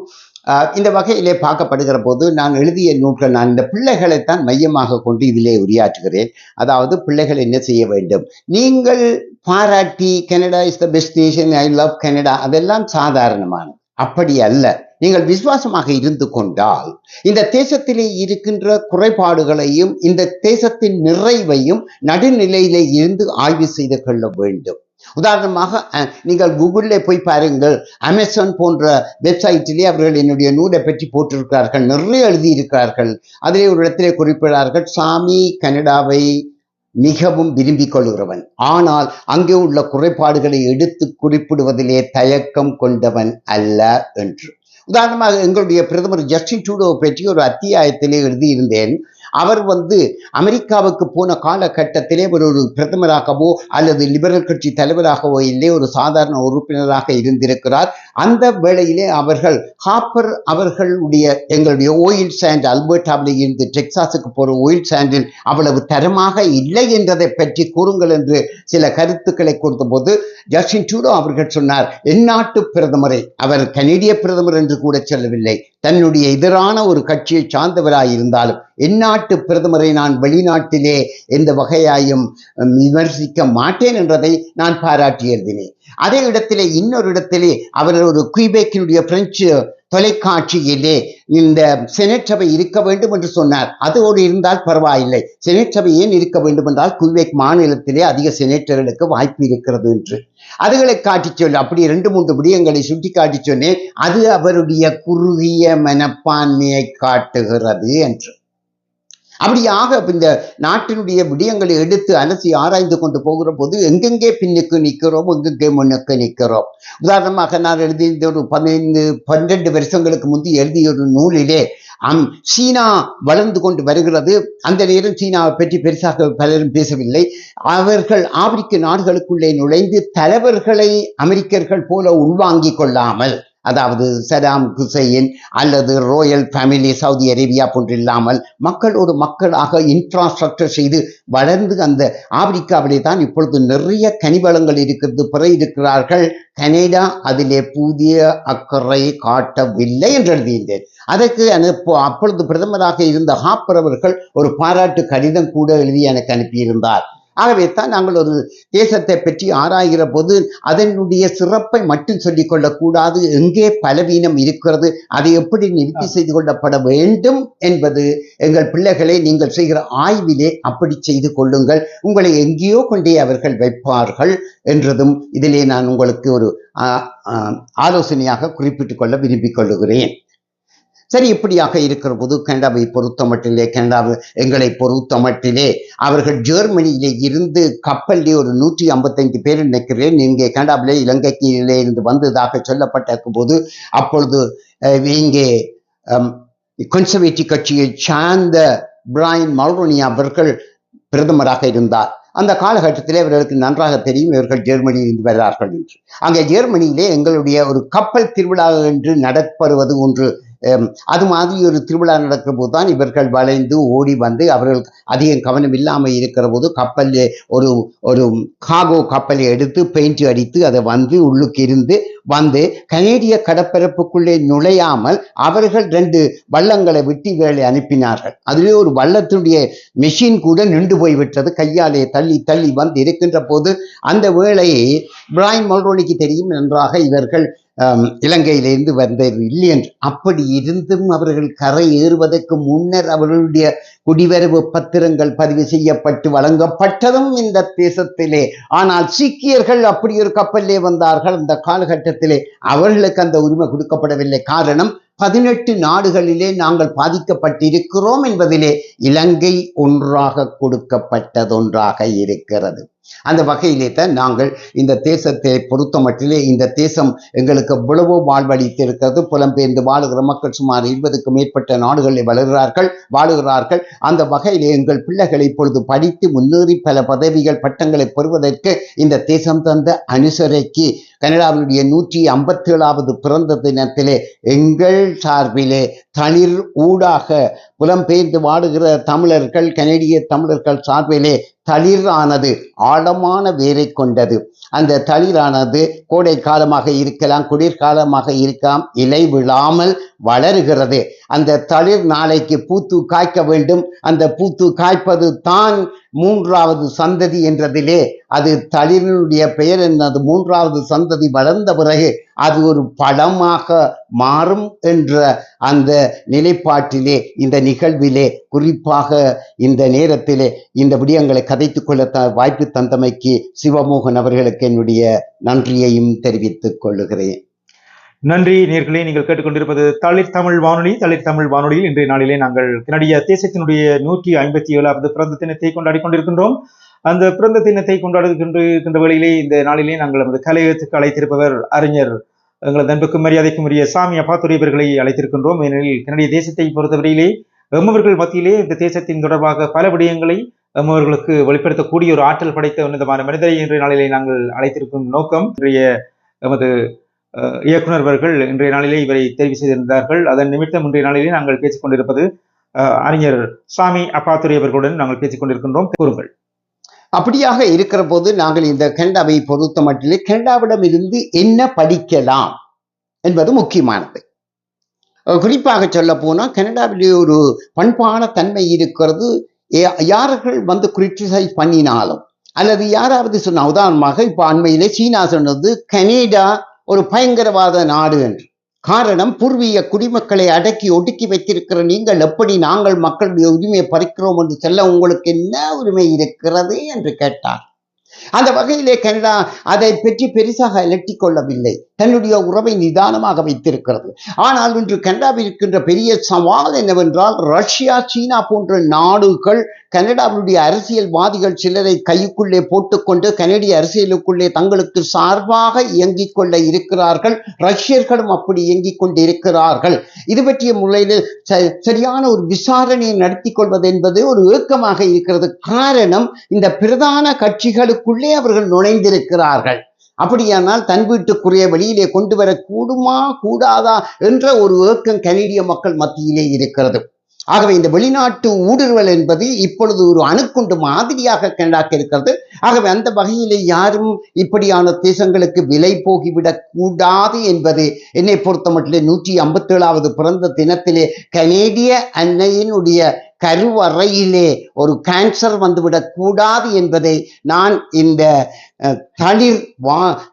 இந்த வகையிலே பார்க்கப்படுகிற போது நான் எழுதிய நூல்கள், நான் இந்த பிள்ளைகளைத்தான் மையமாக கொண்டு இதிலே உரையாற்றுகிறேன். அதாவது பிள்ளைகள் என்ன செய்ய வேண்டும், நீங்கள் பாராட்டி Canada is the best nation, I love Canada, அதெல்லாம் சாதாரணமானது. அப்படி அல்ல. நீங்கள் விசுவாசமாக இருந்து கொண்டால் இந்த தேசத்திலே இருக்கின்ற குறைபாடுகளையும் இந்த தேசத்தின் நிறைவையும் நடுநிலையிலே இருந்து ஆய்வு செய்து கொள்ள வேண்டும். உதாரணமாக நீங்கள் கூகுளில் போய் பாருங்கள், அமேசான் போன்ற வெப்சைட்டிலே அவர்கள் என்னுடைய நூலை பற்றி போட்டிருக்கிறார்கள், நிறைய எழுதியிருக்கிறார்கள். அதிலே ஒரு இடத்திலே குறிப்பிடார்கள், சாமி கனடாவை மிகவும் விரும்பிக் கொள்கிறவன், ஆனால் அங்கே உள்ள குறைபாடுகளை எடுத்து குறிப்பிடுவதிலே தயக்கம் கொண்டவன் அல்ல என்று. உதாரணமாக எங்களுடைய பிரதமர் ஜஸ்டின் ட்ரூடோ பற்றி ஒரு அத்தியாயத்திலே எழுதியிருந்தேன். அவர் அமெரிக்காவுக்கு போன காலகட்டத்திலே ஒரு பிரதமராகவோ அல்லது லிபரல் கட்சி தலைவராகவோ இல்லை, ஒரு சாதாரண உறுப்பினராக இருந்திருக்கிறார். அந்த வேளையிலே அவர்கள் ஹாப்பர் அவர்களுடைய எங்களுடைய ஓயில் சாண்ட் அல்பர்டாவில் இருந்து டெக்சாஸுக்கு போகிற ஓயில் சாண்டில் அவ்வளவு தரமாக இல்லை என்றதை பற்றி கூறுங்கள் என்று சில கருத்துக்களை கொடுத்த போது ஜஸ்டின் ட்ரூடோ அவர்கள் சொன்னார், எந்நாட்டு பிரதமரை, அவர் கனேடிய பிரதமர் என்று கூட சொல்லவில்லை, தன்னுடைய எதிரான ஒரு கட்சியை சார்ந்தவராயிருந்தாலும் எந்நாட்டு பிரதமரை நான் வெளிநாட்டிலே எந்த வகையாயும் விமர்சிக்க மாட்டேன் என்றதை நான் பாராட்டி எழுதினேன். அதே இடத்திலே இன்னொரு இடத்திலே அவர் ஒரு குய்பெக்கினுடைய பிரெஞ்சு தொலைக்காட்சியிலே இந்த செனட் சபை இருக்க வேண்டும் என்று சொன்னார். அதோடு இருந்தால் பரவாயில்லை, செனட் சபை ஏன் இருக்க வேண்டும் என்றால் குய்பெக் மாநிலத்திலே அதிக செனட்டர்களுக்கு வாய்ப்பு இருக்கிறது என்று அதுகளை காட்டி சொல்லி அப்படி 2-3 விடயங்களை சுட்டி காட்டி சொன்னேன். அது அவருடைய குறுகிய மனப்பான்மையை காட்டுகிறது என்று. அப்படியாக இந்த நாட்டினுடைய விடயங்களை எடுத்து அலசி ஆராய்ந்து கொண்டு போகிற போது எங்கெங்கே பின்னுக்கு நிற்கிறோம், எங்கெங்கே முன்னுக்கு நிற்கிறோம். உதாரணமாக நான் எழுதிய ஒரு 12 வருஷங்களுக்கு முந்தி எழுதிய ஒரு நூலிலே சீனா வளர்ந்து கொண்டு வருகிறது. அந்த நேரம் சீனாவை பற்றி பெருசாக பலரும் பேசவில்லை. அவர்கள் ஆப்பிரிக்க நாடுகளுக்குள்ளே நுழைந்து தலைவர்களை அமெரிக்கர்கள் போல உள்வாங்கிக் கொள்ளாமல், அதாவது சதாம் ஹுசைன் அல்லது ராயல் ஃபேமிலி சவுதி அரேபியா போன்று இல்லாமல் மக்களோடு மக்களாக இன்ஃப்ராஸ்ட்ரக்சர் செய்து வளர்ந்து அந்த ஆப்பிரிக்காவிலே தான் இப்பொழுது நிறைய கனிவளங்கள் இருக்கிறது, பிற இருக்கிறார்கள். கனடா அதிலே புதிய அக்கறை காட்டவில்லை என்று எழுதியிருந்தேன். அதற்கு அப்பொழுது பிரதமராக இருந்த ஹாப்பர் அவர்கள் ஒரு பாராட்டு கடிதம் கூட எழுதி எனக்கு அனுப்பியிருந்தார். ஆகவே தான் நாங்கள் ஒரு தேசத்தை பற்றி ஆராய்கிற போது அதனுடைய சிறப்பை மட்டும் சொல்லிக் கொள்ளக்கூடாது, எங்கே பலவீனம் இருக்கிறது, அதை எப்படி நிவர்த்தி செய்து கொள்ளப்பட வேண்டும் என்பது எங்கள் பிள்ளைகளை நீங்கள் செய்கிற ஆய்விலே அப்படி செய்து கொள்ளுங்கள், உங்களை எங்கேயோ கொண்டே அவர்கள் வைப்பார்கள் என்றதும் இதிலே நான் உங்களுக்கு ஒரு ஆலோசனையாக குறிப்பிட்டுக் கொள்ள விரும்பிக் கொள்ளுகிறேன். சரி, இப்படியாக இருக்கிற போது கனடாவை பொறுத்த மட்டிலே, எங்களை பொறுத்த மட்டிலே அவர்கள் ஜெர்மனியிலே இருந்து கப்பலிலே ஒரு 155 பேர் நினைக்கிறேன் இங்கே கனடாவிலே இலங்கையிலே இருந்து வந்ததாக சொல்லப்பட்ட போது அப்பொழுது இங்கே கன்சர்வேட்டிவ் கட்சியை சார்ந்த பிரையன் மல்ரோனி அவர்கள் பிரதமராக இருந்தார். அந்த காலகட்டத்திலே அவர்களுக்கு நன்றாக தெரியும் இவர்கள் ஜெர்மனியில் இருந்து வருகிறார்கள் என்று. அங்கே ஜெர்மனியிலே எங்களுடைய ஒரு கப்பல் திருவிழா என்று நடப்படுவது ஒன்று, அது மாதிரி ஒரு திருவிழா நடக்கிற போது தான் இவர்கள் வளைந்து ஓடி வந்து அவர்களுக்கு அதிகம் கவனம் இல்லாமல் இருக்கிற போது கப்பலில் ஒரு காகோ கப்பலை எடுத்து பெயிண்ட் அடித்து அதை வந்து உள்ளுக்கு இருந்து வந்து கனேடிய கடற்பரப்புக்குள்ளே நுழையாமல் அவர்கள் 2 வள்ளங்களை விட்டு இவர்களை அனுப்பினார்கள். அதிலே ஒரு வள்ளத்தினுடைய மெஷின் கூட நின்று போய்விட்டது, கையாலே தள்ளி தள்ளி வந்து இருக்கின்ற போது அந்த வேளையை பிரையன் மல்ரோனிக்கு தெரியும் நன்றாக இவர்கள் இலங்கையிலிருந்து வந்தது இல்லை என்று. அப்படி இருந்தும் அவர்கள் கரை ஏறுவதற்கு முன்னர் அவர்களுடைய குடிவரவு பத்திரங்கள் பதிவு செய்யப்பட்டு வழங்கப்பட்டதும் இந்த தேசத்திலே. ஆனால் சீக்கியர்கள் அப்படி ஒரு கப்பலிலே வந்தார்கள். அந்த காலகட்டத்திலே அவர்களுக்கு அந்த உரிமை கொடுக்கப்படவில்லை. காரணம் 18 நாடுகளிலே நாங்கள் பாதிக்கப்பட்டிருக்கிறோம் என்பதிலே இலங்கை ஒன்றாக கொடுக்கப்பட்டதொன்றாக இருக்கிறது. அந்த வகையிலே தான் நாங்கள் இந்த தேசத்தை பொறுத்த மட்டிலே இந்த தேசம் எங்களுக்கு எவ்வளவோ வாழ்வளித்திருக்கிறது. புலம்பெயர்ந்து வாழுகிற மக்கள் சுமார் 20க்கும் மேற்பட்ட நாடுகளில் வாழுகிறார்கள். அந்த வகையிலே எங்கள் பிள்ளைகளை இப்பொழுது படித்து முன்னேறி பல பதவிகள் பட்டங்களை பெறுவதற்கு இந்த தேசம் தந்த அனுசரிக்கு கனடாவினுடைய 157வது பிறந்த தினத்திலே எங்கள் சார்பிலே தளிர் ஊடாக புலம்பெயர்ந்து வாடுகிற தமிழர்கள், கனேடிய தமிழர்கள் சார்பிலே தளிரானது ஆழமான வேரை கொண்டது. அந்த தளிரானது கோடை காலமாக இருக்கலாம், குளிர்காலமாக இருக்கலாம், இலை விழாமல் வளருகிறது. அந்த தளிர் நாளைக்கு பூத்து காய்க்க வேண்டும். அந்த பூத்து காய்ப்பது தான் 3வது சந்ததி என்றதிலே அது தளிரினுடைய பெயர் என்னது. 3வது சந்ததி வளர்ந்த பிறகு அது ஒரு பழமாக மாறும் என்ற அந்த நிலைப்பாட்டிலே இந்த நிகழ்விலே குறிப்பாக இந்த நேரத்திலே இந்த விடயங்களை கதைத்துக் கொள்ள வாய்ப்பு தந்தமைக்கு சிவமோகன் அவர்களுக்கு என்னுடைய நன்றியையும் தெரிவித்துக் கொள்ளுகிறேன். நன்றி நேயர்களே, நீங்கள் கேட்டுக்கொண்டிருப்பது தளிர் தமிழ் வானொலி. தளிர் தமிழ் வானொலியில் இன்றைய நாளிலே நாங்கள் கனடிய தேசத்தினுடைய 157வது பிறந்த தினத்தை கொண்டாடி கொண்டிருக்கின்றோம். அந்த பிறந்த தினத்தை கொண்டாடுகின்ற வேளையிலே இந்த நாளிலே நாங்கள் நமது கலையகத்துக்கு அழைத்திருப்பவர் அறிஞர் எங்களது அன்புக்கும் மரியாதைக்கும் உரிய சாமி அப்பாத்துரை அவர்களை அழைத்திருக்கின்றோம். ஏனெனில் கனடிய தேசத்தை பொறுத்தவரையிலே எம்மவர்கள் மத்தியிலே இந்த தேசத்தின் தொடர்பாக பல விடயங்களை எம்மவர்களுக்கு வெளிப்படுத்தக்கூடிய ஒரு ஆற்றல் படைத்த உன்னதமான மனிதரை இன்றைய நாளிலே நாங்கள் அழைத்திருக்கும் நோக்கம், இன்றைய எமது இயக்குனர் அவர்கள் இன்றைய நாளிலே இவரை தெரிவு செய்திருந்தார்கள். அதன் நிமித்தம் இன்றைய நாளிலே நாங்கள் பேசிக் கொண்டிருப்பது அறிஞர் சாமி அப்பாத்துரை அவர்களுடன் நாங்கள் பேசிக் கொண்டிருக்கின்றோம். கூறுங்கள். அப்படியாக இருக்கிற போது நாங்கள் இந்த கனடாவை பொறுத்த மட்டிலே கனடாவிடம் இருந்து என்ன படிக்கலாம் என்பது முக்கியமானது. குறிப்பாக சொல்ல போனால் கனடாவிலே ஒரு பண்பான தன்மை இருக்கிறது. யார்கள் வந்து கிரிட்டிசைஸ் பண்ணினாலும் அல்லது யாராவது சொன்ன, உதாரணமாக இப்ப அண்மையிலே சீனா சொன்னது கனடா ஒரு பயங்கரவாத நாடு என்று. காரணம், பூர்வீக குடிமக்களை அடக்கி ஒடுக்கி வைத்திருக்கிற நீங்கள் எப்படி நாங்கள் மக்களுடைய உரிமையை பறிக்கிறோம் என்று சொல்ல உங்களுக்கு என்ன உரிமை இருக்கிறது என்று கேட்டார். அந்த வகையிலே கனடா அதை பற்றி பெரிசாக அலட்டிக் கொள்ளவில்லை, தன்னுடைய உறவை நிதானமாக வைத்திருக்கிறது. ஆனால் இன்று கனடாவில் இருக்கின்ற பெரிய சவால் என்னவென்றால், ரஷ்யா, சீனா போன்ற நாடுகள் கனடாவுடைய அரசியல்வாதிகள் சிலரை கைக்குள்ளே போட்டுக்கொண்டு கனடிய அரசியலுக்குள்ளே தங்களுக்கு சார்பாக இயங்கிக் கொள்ள இருக்கிறார்கள். ரஷ்யர்களும் அப்படி இயங்கிக் கொண்டு இருக்கிறார்கள். இது பற்றிய முறையில் சரியான ஒரு விசாரணையை நடத்தி கொள்வது என்பது ஒரு ஏக்கமாக இருக்கிறது. காரணம், இந்த பிரதான கட்சிகளுக்குள்ளே அவர்கள் நுழைந்திருக்கிறார்கள். அப்படியானால் தன் வீட்டுக்குரிய வெளியிலே கொண்டு வர கூடுமா கூடாதா என்ற ஒரு ஏக்கம் கனடிய மக்கள் மத்தியிலே இருக்கிறது. ஆகவே இந்த வெளிநாட்டு ஊடுருவல் என்பது இப்பொழுது ஒரு அணுக்குண்டு மாதிரியாக கனடாக்கு இருக்கிறது. ஆகவே அந்த வகையிலே யாரும் இப்படியான தேசங்களுக்கு விலை போகிவிடக் கூடாது என்பது என்னை பொறுத்த மட்டும் 157வது பிறந்த தினத்திலே கனேடிய அன்னையினுடைய கருவறையிலே ஒரு கேன்சர் வந்துவிடக் கூடாது என்பதை நான் இந்த தளிர்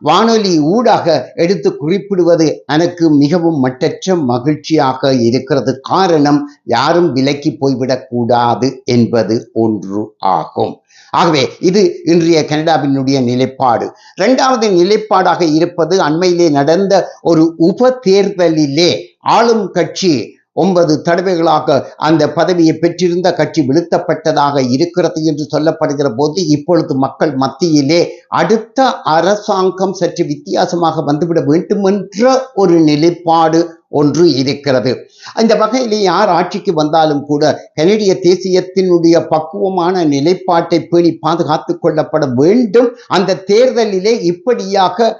வானொலி ஊடாக எடுத்து குறிப்பிடுவது எனக்கு மிகவும் மட்டற்ற மகிழ்ச்சியாக இருக்கிறது. காரணம், யாரும் விலக்கி போய்விடக் கூடாது என்பது ஒன்று ஆகும். ஆகவே இது இன்றைய கனடாவினுடைய நிலைப்பாடு. இரண்டாவது நிலைப்பாடாக இருப்பது, அண்மையிலே நடந்த ஒரு உப தேர்தலிலே ஆளும் கட்சி 9 தடவைகளாக அந்த பதவியை பெற்றிருந்த கட்சி வீழ்த்தப்பட்டதாக இருக்கிறது என்று சொல்லப்படுகிற போது, இப்பொழுது மக்கள் மத்தியிலே அடுத்த அரசாங்கம் சற்று வித்தியாசமாக வந்துவிட வேண்டும் என்ற ஒரு நிலைப்பாடு ஒன்று இருக்கிறது. அந்த வகையிலே யார் ஆட்சிக்கு வந்தாலும் கூட கனடிய தேசியத்தினுடைய பக்குவமான நிலைப்பாட்டை பேணி பாதுகாத்துக் கொள்ளப்பட வேண்டும். அந்த தேர்தலிலே இப்படியாக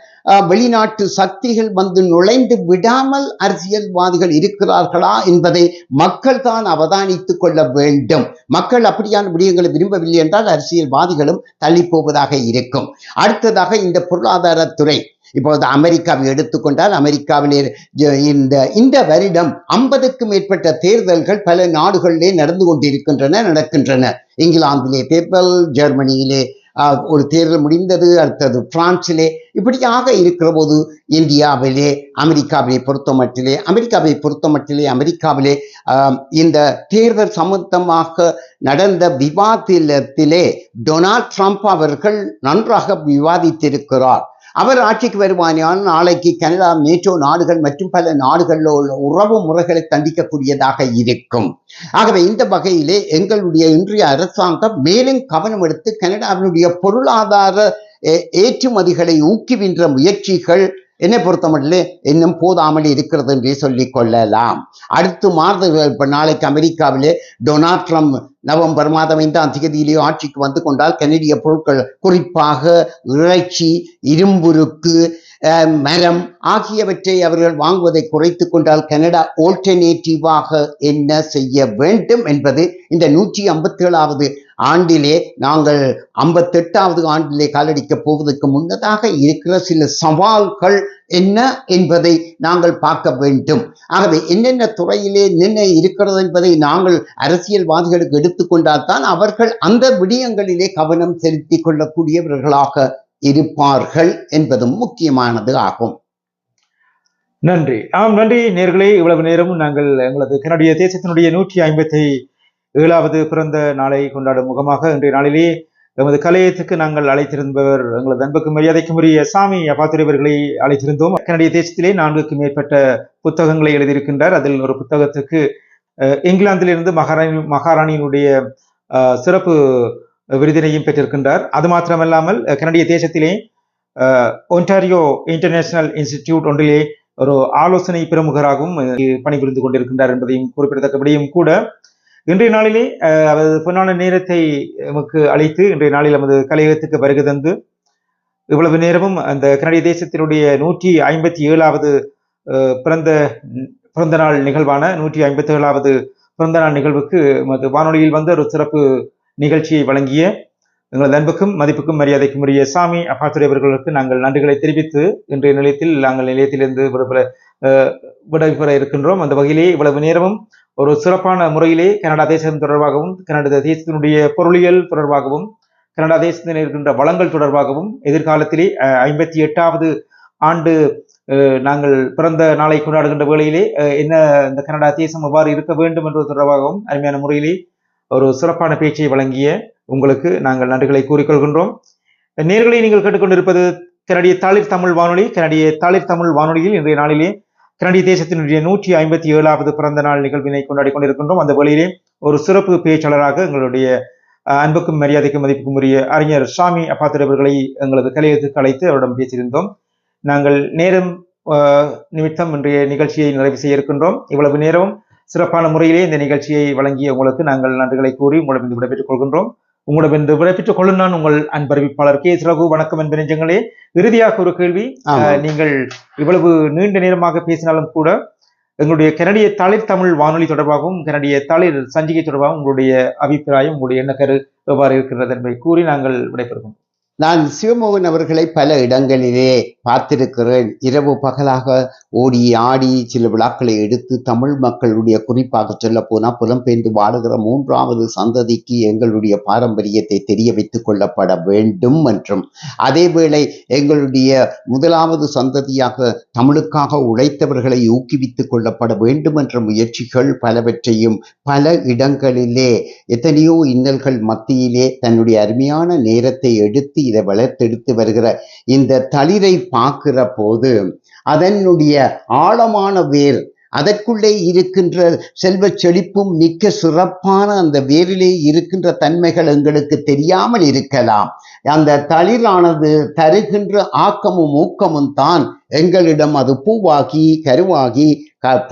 வெளிநாட்டு சக்திகள் வந்து நுழைந்து விடாமல் அரசியல்வாதிகள் இருக்கிறார்களா என்பதை மக்கள் தான் அவதானித்துக் கொள்ள வேண்டும். மக்கள் அப்படியான விடயங்களை விரும்பவில்லை என்றால் அரசியல்வாதிகளும் தள்ளி போவதாக இருக்கும். அடுத்ததாக இந்த பொருளாதாரத்துறை, இப்போது அமெரிக்காவை எடுத்துக்கொண்டால், அமெரிக்காவிலே இந்த வருடம் 50க்கும் மேற்பட்ட தேர்தல்கள் பல நாடுகளிலே நடக்கின்றன. இங்கிலாந்திலே தேர்தல், ஜெர்மனியிலே ஒரு தேர்தல் முடிந்தது, அடுத்தது பிரான்சிலே. இப்படியாக இருக்கிற போது இந்தியாவிலே, அமெரிக்காவை பொறுத்தமட்டிலே அமெரிக்காவிலே இந்த தேர்தல் சம்பந்தமாக நடந்த விவாதத்திலே டொனால்ட் ட்ரம்ப் அவர்கள் நன்றாக விவாதித்திருக்கிறார். அவர் ஆட்சிக்கு வருவானால் நாளைக்கு கனடா, நேட்டோ நாடுகள் மற்றும் பல நாடுகளில் உள்ள உறவு முறைகளை தண்டிக்கக்கூடியதாக இருக்கும். ஆகவே இந்த வகையிலே எங்களுடைய இன்றைய அரசாங்கம் மேலும் கவனம் எடுத்து கனடாவினுடைய பொருளாதார ஏற்றுமதிகளை ஊக்குவின்ற முயற்சிகள் என்னை பொறுத்தமட்டிலே இன்னும் போதாமல் இருக்கிறது என்றே சொல்லிக் கொள்ளலாம். அடுத்து இப்ப நாளைக்கு அமெரிக்காவிலே டொனால்ட் ட்ரம்ப் நவம்பர் மாதம் 5ஆம் தேதியிலேயே ஆட்சிக்கு வந்து கொண்டால் கனடிய பொருட்கள், குறிப்பாக இறைச்சி, இரும்புருக்கு, மரம் ஆகியவற்றை அவர்கள் வாங்குவதை குறைத்துக் கொண்டால் கனடா ஆல்டர்னேட்டிவாக என்ன செய்ய வேண்டும் என்பது இந்த 157வது ஆண்டிலே, நாங்கள் 58வது ஆண்டிலே காலடிக்கப் போவதற்கு முன்னதாக இருக்கிற சில சவால்கள் என்ன என்பதை நாங்கள் பார்க்க வேண்டும். ஆகவே என்னென்ன துறையிலே என்னென்ன இருக்கிறது என்பதை நாங்கள் அரசியல்வாதிகளுக்கு எடுத்துக்கொண்டால் தான் அவர்கள் அந்த விடயங்களிலே கவனம் செலுத்திக் கொள்ளக்கூடியவர்களாக இருப்பார்கள் என்பதும் முக்கியமானது ஆகும். நன்றி. நன்றி நேயர்களே. இவ்வளவு நேரமும் நாங்கள் எங்களது கனடிய தேசத்தினுடைய 157வது பிறந்த நாளை கொண்டாடும் முகமாக இன்றைய நாளிலே எமது கலையத்துக்கு நாங்கள் அழைத்திருந்தவர் எங்களது அன்புக்கு மரியாதைக்கும் உரிய சாமி அப்பாத்துரை அவர்களை அழைத்திருந்தோம். கனடிய தேசத்திலே 4க்கும் மேற்பட்ட புத்தகங்களை எழுதியிருக்கின்றார். அதில் ஒரு புத்தகத்துக்கு இங்கிலாந்திலிருந்து மகாராணியினுடைய சிறப்பு விருதினையும் பெற்றிருக்கின்றார். அது மாத்திரமல்லாமல் கனடிய தேசத்திலே ஒன்டாரியோ இன்டர்நேஷனல் இன்ஸ்டிடியூட் ஒன்றிலே ஒரு ஆலோசனை பிரமுகராகவும் பணிபுரிந்து கொண்டிருக்கின்றார் என்பதையும் குறிப்பிடத்தக்கபடியும் கூட இன்றைய நாளிலே பொன்னான நேரத்தை நமக்கு அளித்து இன்றைய நாளில் நமது கலையகத்துக்கு வருகை தந்து இவ்வளவு நேரமும் அந்த கனடிய தேசத்தினுடைய 157வது பிறந்த நாள் நிகழ்வான 157வது பிறந்த நாள் நிகழ்வுக்கு வானொலியில் வந்த ஒரு சிறப்பு நிகழ்ச்சியை வழங்கிய எங்களது அன்புக்கும் மதிப்புக்கும் மரியாதைக்கும் உரிய சாமி அப்பாத்துரை அவர்களுக்கு நாங்கள் நன்றிகளை தெரிவித்து இன்றைய நிலையத்தில் நாங்கள் நிலையத்திலிருந்து விடைபெற இருக்கின்றோம். அந்த வகையிலே இவ்வளவு நேரமும் ஒரு சிறப்பான முறையிலே கனடா தேசம் தொடர்பாகவும், கனடா தேசத்தினுடைய பொருளியல் தொடர்பாகவும், கனடா தேசத்தில் இருக்கின்ற வளங்கள் தொடர்பாகவும், எதிர்காலத்திலே 58வது ஆண்டு நாங்கள் பிறந்த நாளை கொண்டாடுகின்ற வேளையிலே என்ன இந்த கனடா தேசம் எவ்வாறு இருக்க வேண்டும் என்பது தொடர்பாகவும் அருமையான முறையிலே ஒரு சிறப்பான பேச்சை வழங்கிய உங்களுக்கு நாங்கள் நன்றிகளை கூறிக்கொள்கின்றோம். நேர்களை நீங்கள் கேட்டுக்கொண்டிருப்பது கனடிய தாளிர் தமிழ் வானொலி. கனடிய தாளிர் தமிழ் வானொலியில் இன்றைய நாளிலே கனடிய தேசத்தினுடைய 157வது பிறந்த நாள் நிகழ்வினை கொண்டாடி கொண்டிருக்கின்றோம். அந்த வேளையிலே ஒரு சிறப்பு பேச்சாளராக எங்களுடைய அன்புக்கும் மரியாதைக்கும் மதிப்புக்கும் உரிய அறிஞர் சாமி அப்பாத்திர அவர்களை எங்களது கலையத்துக்கு அழைத்து அவரிடம் பேசியிருந்தோம். நாங்கள் நேரம் நிமித்தம் இன்றைய நிகழ்ச்சியை நிறைவு செய்ய இருக்கின்றோம். இவ்வளவு நேரம் சிறப்பான முறையிலே இந்த நிகழ்ச்சியை வழங்கிய உங்களுக்கு நாங்கள் நன்றிகளை கூறி உங்களிடம் விடைபெற்றுக் கொள்கின்றோம். உங்களிடம் விடைபெற்றுக் கொள்ளும் நான் உங்கள் அன்பறிவிப்பாளர் கே. ரகு. வணக்கம் என்பது நெஞ்சங்களே. இறுதியாக ஒரு கேள்வி. நீங்கள் இவ்வளவு நீண்ட நேரமாக பேசினாலும் கூட எங்களுடைய கனடிய தாளிர் தமிழ் வானொலி தொடர்பாகவும் கனடிய தாளிர் சஞ்சிகை தொடர்பாகவும் உங்களுடைய அபிப்பிராயம், உங்களுடைய எண்ணக்கரு எவ்வாறு இருக்கிறது என்பதை கூறி நாங்கள் விடைபெறுவோம். நான் சிவமோகன் அவர்களை பல இடங்களிலே பார்த்திருக்கிறேன். இரவு பகலாக ஓடி ஆடி சில விழாக்களை எடுத்து தமிழ் மக்களுடைய, குறிப்பாக சொல்ல போனால் புலம்பெயர்ந்து வாழுகிற 3வது சந்ததிக்கு எங்களுடைய பாரம்பரியத்தை தெரிய வைத்துக் கொள்ளப்பட வேண்டும் என்றும், அதேவேளை எங்களுடைய 1வது சந்ததியாக தமிழுக்காக உழைத்தவர்களை ஊக்குவித்துக் கொள்ளப்பட வேண்டும் என்ற முயற்சிகள் பலவற்றையும் பல இடங்களிலே எத்தனையோ இன்னல்கள் மத்தியிலே தன்னுடைய அருமையான நேரத்தை எடுத்து இதை வளர்த்தெடுத்து வருகிற இந்த தளிரை பார்க்கிற போது அதனுடைய ஆழமான வேர், அதற்குள்ளே இருக்கின்ற செல்வ செழிப்பும் மிக்க சிறப்பான அந்த வேரிலே இருக்கின்ற தன்மைகள் எங்களுக்கு தெரியாமல் இருக்கலாம். அந்த தளிரானது தருகின்ற ஆக்கமும் ஊக்கமும் தான் எங்களிடம் அது பூவாகி கருவாகி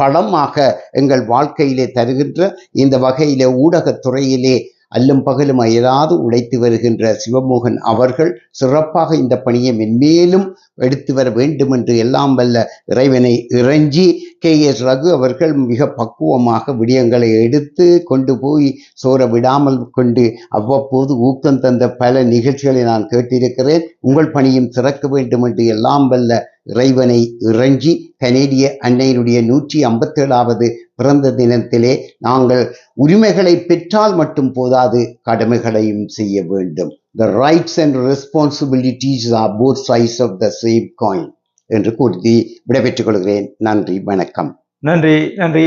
பழமாக எங்கள் வாழ்க்கையிலே தருகின்ற இந்த வகையிலே ஊடகத்துறையிலே அல்லும் பகலும் அயராது உழைத்து வருகின்ற சிவமோகன் அவர்கள் சிறப்பாக இந்த பணியை மென்மேலும் எடுத்து வர வேண்டும் என்று எல்லாம் வல்ல இறைவனை இறைஞ்சி கே.எஸ். ரகு அவர்கள் மிக பக்குவமாக விடயங்களை எடுத்து கொண்டு போய் சோர விடாமல் கொண்டு அவ்வப்போது ஊக்கம் தந்த பல நிகழ்ச்சிகளை நான் கேட்டிருக்கிறேன். உங்கள் பணியும் சிறக்க வேண்டும் என்று எல்லாம் வல்ல இறைவனை இறைஞ்சி கனேடிய அன்னையினுடைய 157வது பிறந்த தினத்திலே நாங்கள் உரிமைகளை பெற்றால் மட்டும் போதாது, கடமைகளையும் செய்ய வேண்டும். The rights and responsibilities are both sides of the same coin என்று கூறி விடைபெற்றுக் கொள்கிறேன். நன்றி, வணக்கம். நன்றி.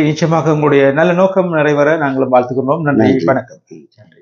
நிச்சயமாக உங்களுடைய நல்ல நோக்கம் நிறைவேற நாங்களும் வாழ்த்துக்கிறோம். நன்றி, வணக்கம். நன்றி.